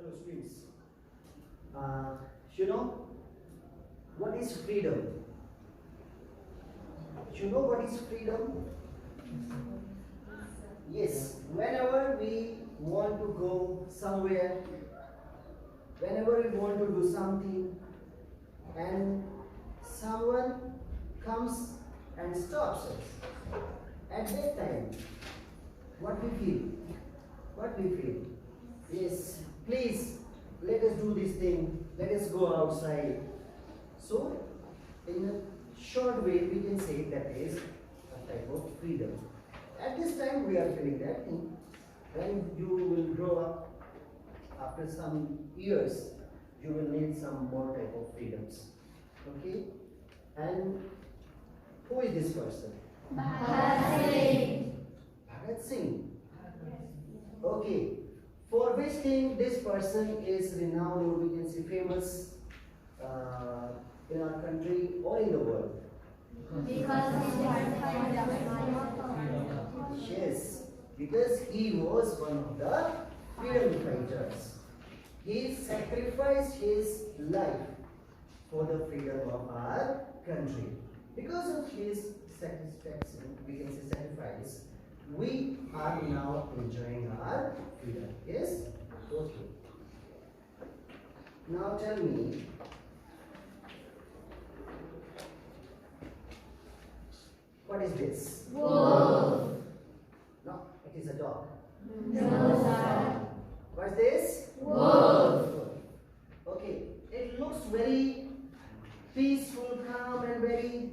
Hello students. You know what is freedom? You know what is freedom? Yes, whenever we want to go somewhere, whenever we want to do something, and someone comes and stops us, at that time, what we feel? What we feel? Yes, please let us do this thing, let us go outside. So, in a short way, we can say that is a type of freedom. At this time, we are feeling that thing. When you will grow up, after some years, you will need some more type of freedoms. Okay? And who is this person? Bhagat Singh. Bhagat Singh. Okay. For which thing this person is renowned, or we can say famous in our country or in the world? Because he had Yes, because he was one of the freedom fighters. He sacrificed his life for the freedom of our country. Because of his satisfaction, we can say sacrifice, we are now enjoying our freedom. Yes? Okay. Now tell me, what is this? wolf. No, it is a dog. No, sir. What's this? Wolf. Okay, it looks very peaceful, calm, and very,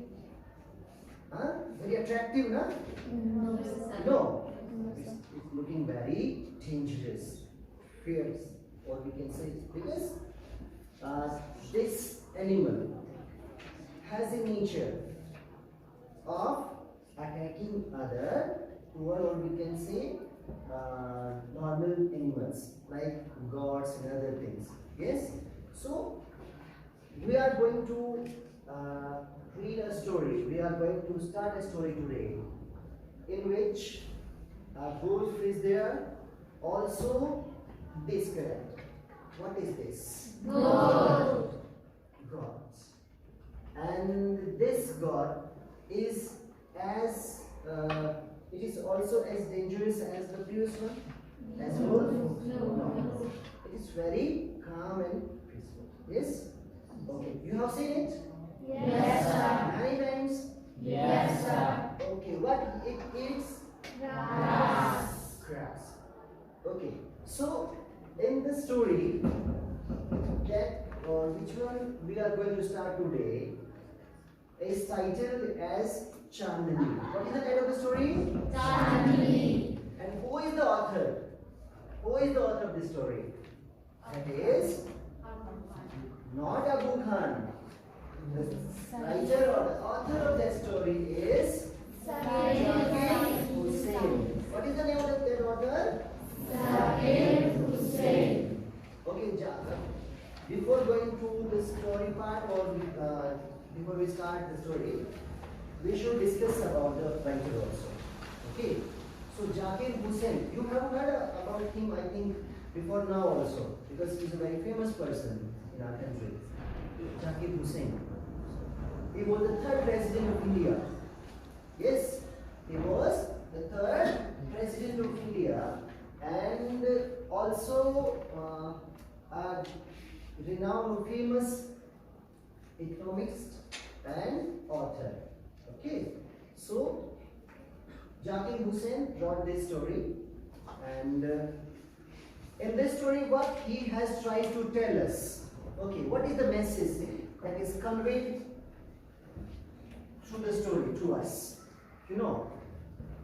very attractive, no? No, sir. No, it's looking very dangerous, fierce, or we can say, because this animal has a nature of attacking other poor, or we can say normal animals like goats and other things. Yes, so we are going to read a story. We are going to start a story today in which a wolf is there. Also, this character. What is this? Goat. God. And this God is as it is also as dangerous as the previous one, as wolf. No. It is very calm and peaceful. Yes. Okay. You have seen it Yes, sir. many times. Yes, sir. Okay. What it eats? Grass. Grass. Okay. So in the story that which one we are going to start today is titled as Chandni. What is the title of the story? Chandni. And who is the author? Who is the author of this story? That is not Abu Khan. The writer or the author of that story is Zakir Hussain. What is the name of that author? Zakir Hussain. Okay, before going to the story part, or before we start the story, we should discuss about the writer also. Okay, so Zakir Hussain, you have heard about him, I think, before now also, because he is a very famous person in our country. Zakir Hussain. He was the third president of India. Yes, he was the third president of India, and also a renowned, famous economist and author. Okay, so Zakir Hussain wrote this story, and in this story, what he has tried to tell us. Okay, what is the message that is conveyed through the story to us? You know,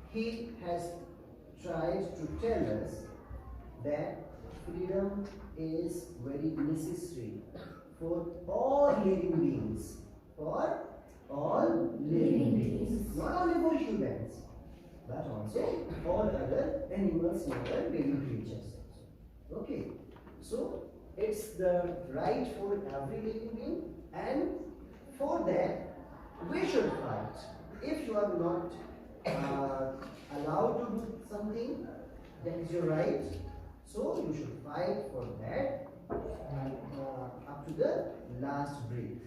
he has tried to tell us that freedom is very necessary for all living beings. For all living beings. Not only for humans, but also all other animals and other living creatures. Okay, so it's the right for every living being, and for that we should fight. If you are not allowed to do something, that is your right. So you should fight for that up to the last breath.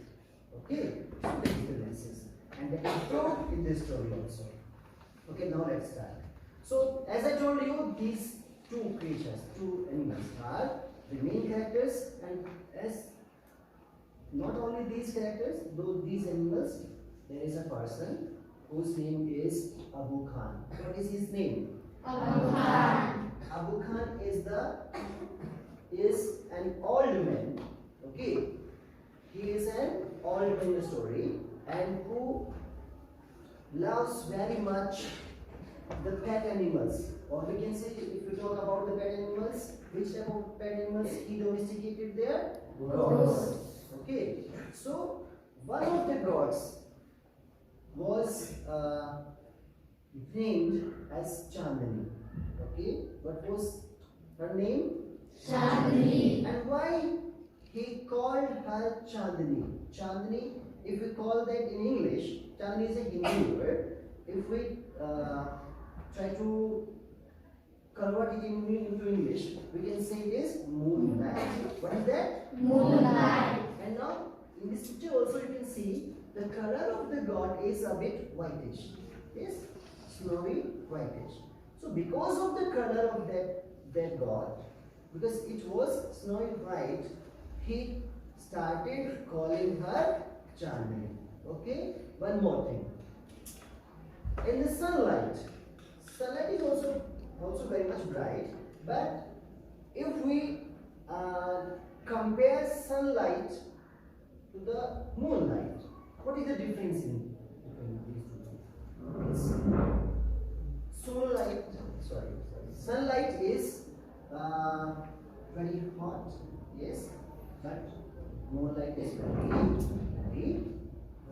Okay, so that is the message, and that is told in this story also. Okay, now let's start. So as I told you, these two creatures, two animals are the main characters, and as not only these characters, though these animals, there is a person whose name is Abu Khan. What is his name? Abu Khan. Abu Khan is an old man. Okay, he is an old man in the story, and who loves very much the pet animals. Or we can say, if we talk about the pet animals, which type of pet animals he domesticated there? Goats. Okay, so one of the gods was named as Chandani. Okay, what was her name? Chandni. And why he called her Chandani? Chandani, if we call that in English, Chandani is a Hindi word. If we try to convert it into English, we can say it is moonlight. What is that? Moonlight. And now in this picture also you can see the color of the god is a bit whitish. Yes, snowy whitish. So because of the color of that god, because it was snowy white, he started calling her Chandni. Okay, one more thing. In the sunlight is also very much bright, but if we compare sunlight to the moonlight, what is the difference in between these two things? Sunlight is very hot, yes, but moonlight is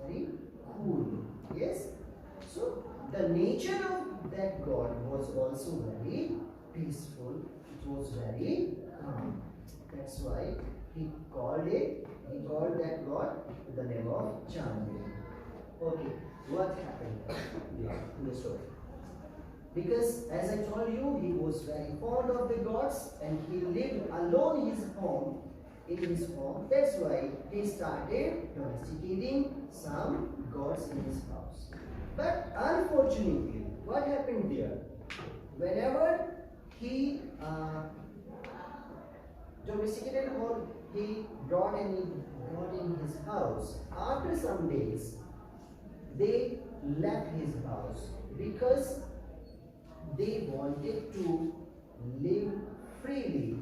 very cool, yes. So the nature of that god was also very peaceful. It was very calm. That's why he called that god with the name of Chandni. Okay, what happened in the story? Because as I told you, he was very fond of the gods and he lived alone in his home. That's why he started domesticating some gods in his house. But unfortunately, what happened there? Whenever he domesticated or he brought any god in his house, after some days, they left his house because they wanted to live freely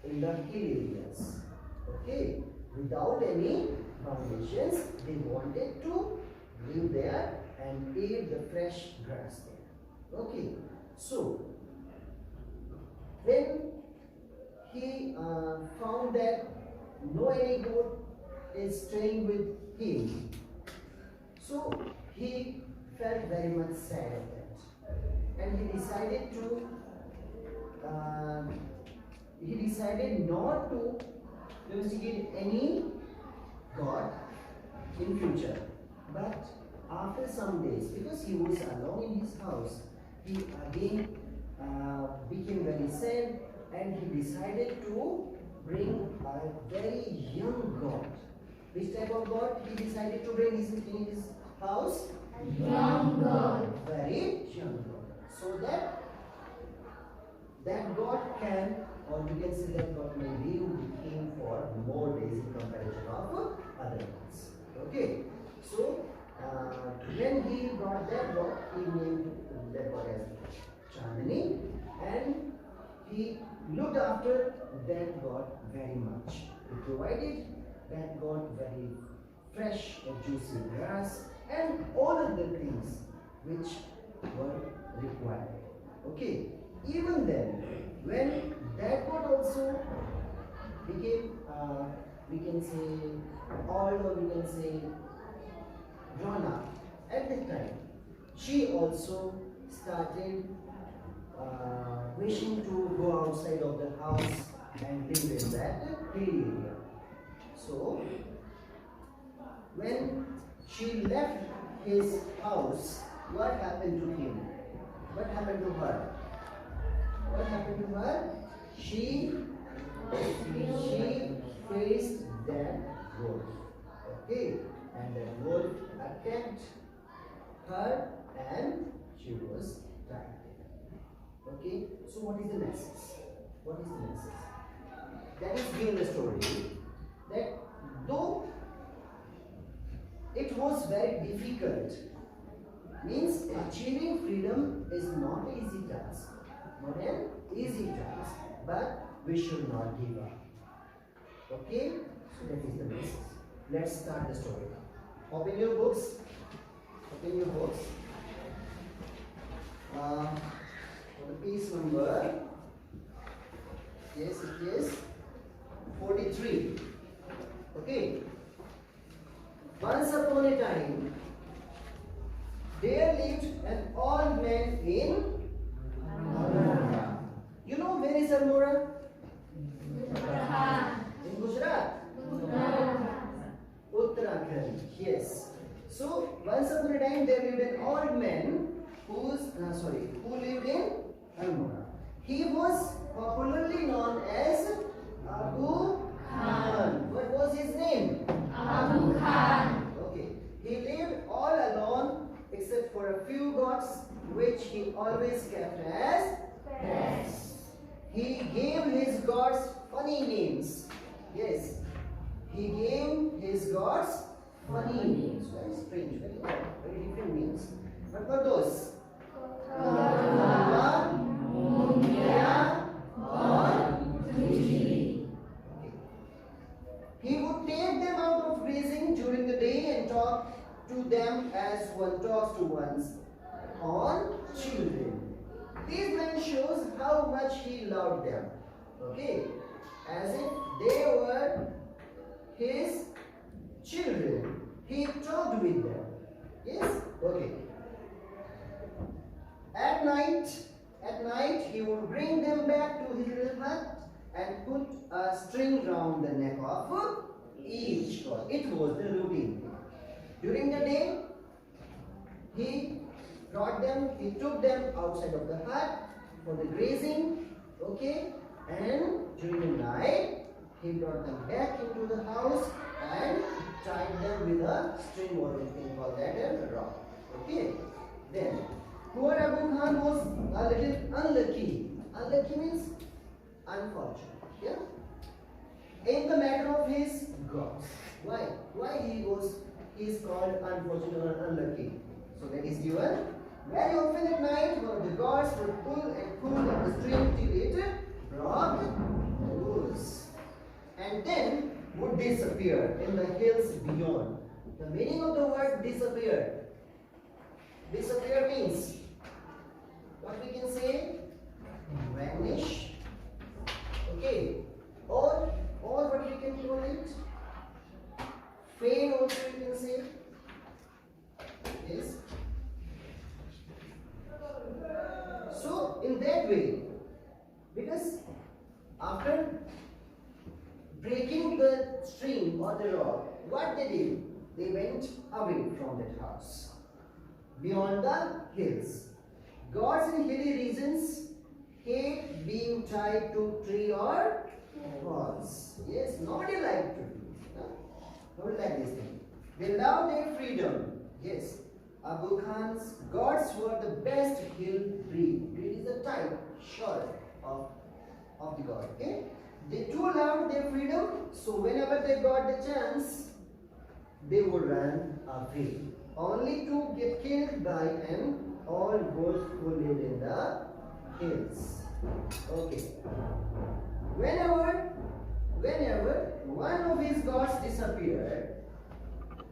in the hill areas. Okay, without any foundations, they wanted to live there and eat the fresh grass there. Okay, so when he found that no any goat is staying with him, so he felt very much sad at that, and he decided not to domesticate any god in future. But after some days, because he was alone in his house, he again became very sad, and he decided to bring a very young god. Which type of god he decided to bring in his house? Young god. Very young god. So that god can, or we can say that god may live with him for more days in comparison of other gods. Okay. So when he brought that god, he named that god as Chandni, and he looked after that god very much. He provided that god very fresh or juicy grass and all of the things which were required. Okay, even then, when that god also became, we can say, old, or we can say grown up, at that time, she also started wishing to go outside of the house and live in that hill area. So, when she left his house, what happened to him? What happened to her? What happened to her? She faced that wolf. Okay, and the wolf attacked her and she was died. Okay, so what is the message? What is the message? That is given the story that though it was very difficult, means achieving freedom is not an easy task, not an easy task, but we should not give up. Okay, so that is the message. Let's start the story. Open your books. Open your books. For the piece number, yes, it is 43. Okay. Once upon a time, there lived an old man in Almora. You know where is Almora? In Gujarat. Uttarakhand. Yes. So once upon a time there lived an old man who lived in Almora. He was popularly known as Abu Khan. What was his name? Abu Khan. Okay. He lived all alone except for a few goats which he always kept as pets. He gave his gods funny names. Yes. He gave his gods funny names. Very strange, very odd, very different names. What were those? Kala, Mundya, or Tujli. He would take them out of grazing during the day and talk to them as one talks to one's own children. This line shows how much he loved them. Okay, as if they were his children. He talked with them. Yes? Okay. At night he would bring them back to his little hut and put a string round the neck of each goat. It was the routine. During the day, he took them outside of the hut for the grazing, okay, and during the night, he brought them back into the house and tied them with a string, or you can call that a rock, okay. Then, poor Abu Khan was a little unlucky. Unlucky means unfortunate, yeah, in the matter of his gods. Why? He is called unfortunate or unlucky. So that is given. Very often at night, one of the gods would pull at the string till it broke loose, and then would disappear in the hills beyond. The meaning of the word disappear. Disappear means what we can say? Vanish. Okay. Or what we can call it? Fade also you can say. Yes. So in that way, because after breaking the stream or the rock, what they did? They went away from that house, beyond the hills. Gods in hilly regions hate being tied to tree or walls. Yes, nobody liked to do. Nobody liked this thing. They loved their freedom. Yes. Abu Khan's gods were the best hill breed. Breed is the type, short of the god. Okay? They too loved their freedom, so whenever they got the chance, they would run away, only to get killed by an old wolf who lived in the hills. Okay. Whenever one of his gods disappeared,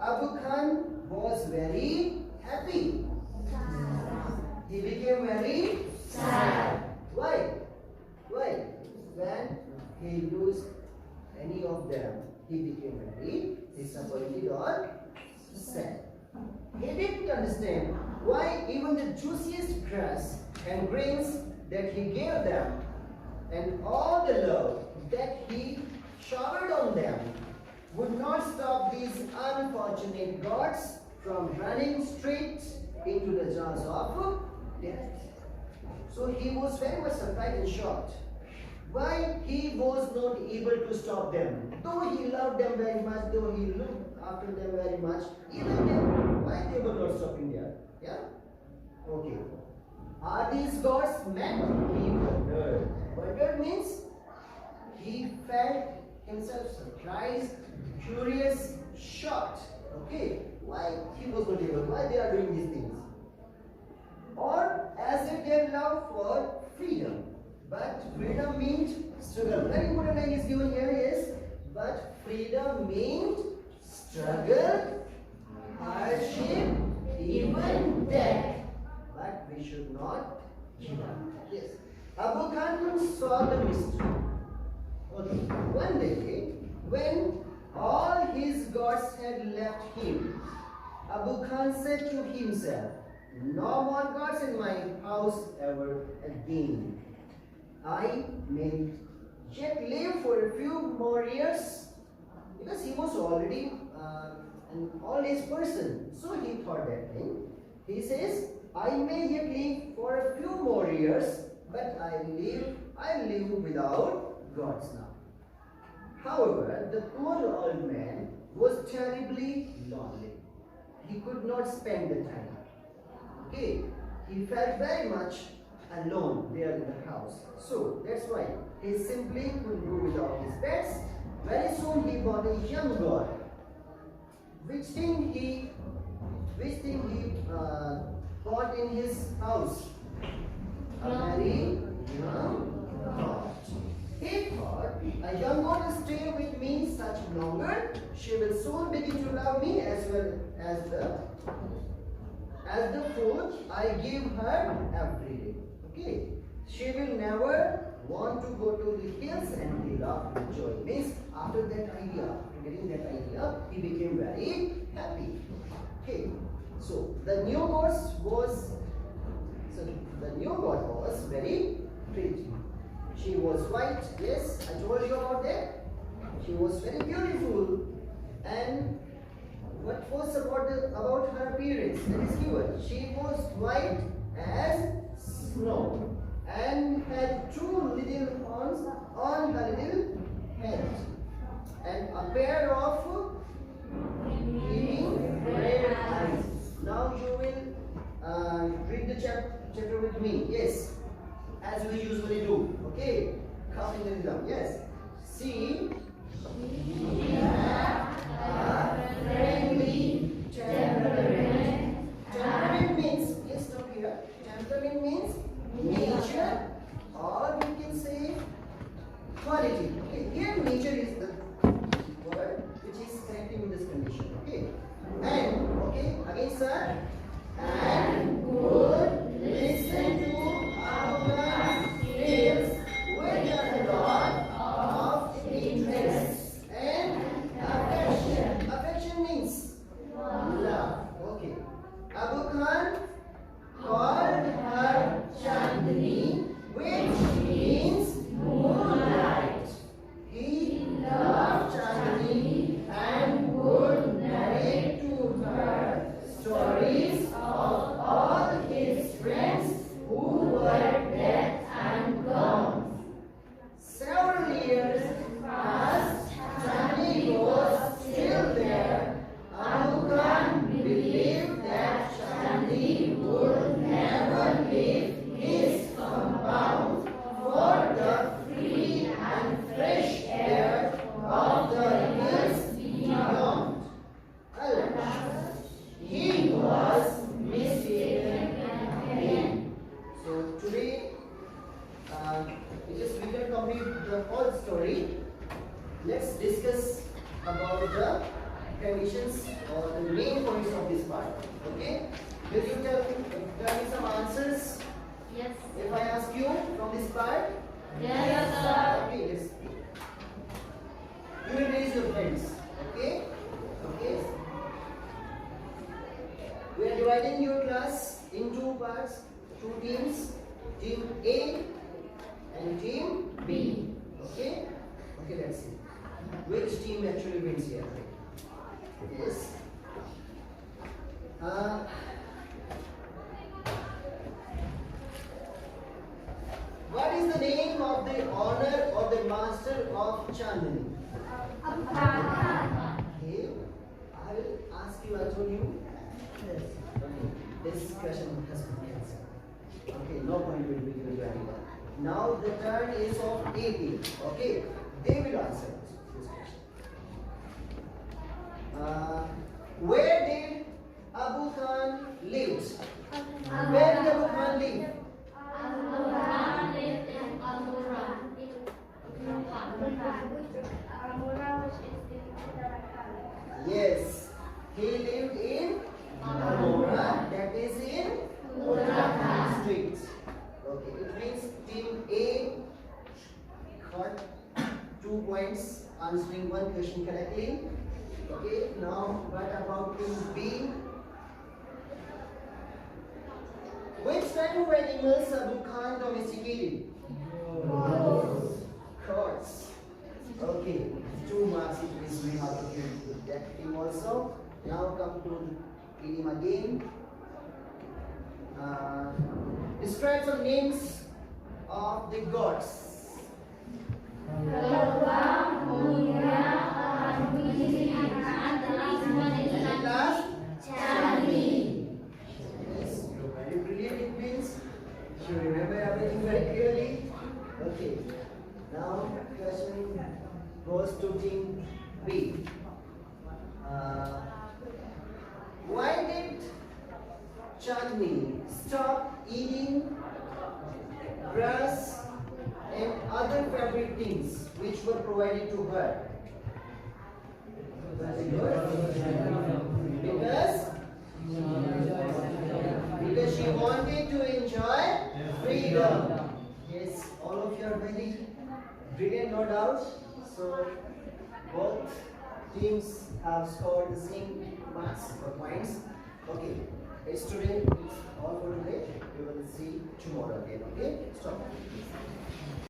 Abu Khan was very happy. He became very sad. Why? When he lost any of them, he became very disappointed or sad. He didn't understand why even the juiciest grass and grains that he gave them and all the love that he showered on them would not stop these unfortunate gods from running straight into the jaws of death. So he was very much surprised and shocked. why he was not able to stop them. Though he loved them very much, though he looked after them very much, even then, why they were not stopping there? Yeah? Okay. Are these gods mad? He wondered. Wondered means he felt himself surprised, curious, shocked. Okay, why he was not able? Why they are doing these things? Or as if their love for freedom. But freedom means struggle. Very important line is given here is, but freedom means struggle, hardship, even death. But we should not give up. Yes. Abu Khan saw the mystery. Okay. One day, when all his gods had left him, Abu Khan said to himself, "No more gods in my house ever again. I may yet live for a few more years," because he was already an old-age person. So he thought that thing. He says, "I may yet live for a few more years, but I live without gods now." However, the poor old man was terribly lonely. He could not spend the time. Okay, he felt very much alone there in the house. So that's why he simply could do without his pets. Very soon he bought a young god. Which thing he bought in his house? A very young god. He thought, a young god will stay with me such longer. She will soon begin to love me as well as the food I give her every day. Okay, she will never want to go to the hills and he laughed with joy. Means after that idea, after getting that idea, he became very happy. Okay, so the new god was very pretty. She was white. Yes, I told you about that. She was very beautiful. And what was about her appearance? That is given. She was white as snow and had two little horns on her little head and a pair of gleaming red eyes. Now you will read the chapter with me. Yes, as we usually do. Okay, counting the rhythm. Yes. See. Friendly temperament. Temperament means, yes, stop here. Temperament means nature, or we can say quality. Okay, here nature is the word which is connecting with this condition. Okay, and okay, again, sir. And would listen to our tales with a lot of interest and affection. Affection means love. Okay. Abu Khan called her Chandni, which means moonlight. He loved Chandni and would narrate to her stories of all his friends who were dead and gone. Several years passed. Chandni was still there. Abu Khan believed that Chandni would never leave his compound for the free and fresh air of the hills beyond. Alas, he was mistaken again. So today, we can complete the whole story. Let's discuss about the conditions or the main points of this part. Okay? Will you tell me some answers? Yes. If I ask you from this part? Yes, sir. Okay, yes. You will raise your friends. Okay? Okay? We are dividing your class in two parts, two teams. Team A and Team B. Okay? Okay, let's see. Which team actually wins here? Yes. What is the name of the owner Chandni? Okay, I will ask you, I told you. Yes. Okay, this question has been answered. Okay, no point will be given to anyone. Now the turn is of AP. Okay, they will answer this question. Where did Abu Khan live? Where did Abu Khan live? Yes, he lived in Almora, that is in Uttarakhand Street. Okay, it means team A got 2 points answering one question correctly. Okay, now what about team B? Which type of animals Abu Khan domesticated? Goats. Okay, 2 marks it means we have to give that team also. Now come to team again. Describe some names of the gods. And last, yes, you're very brilliant. It means you remember everything very clearly. Okay, now question goes to team B. Why did Chandni stop eating grass and other favorite things which were provided to her? Because she wanted to enjoy freedom. Yes, all of you are very brilliant, no doubt. So both teams have scored the same marks or points. Okay, it's today. It's all for today. We will see tomorrow again. Okay, stop.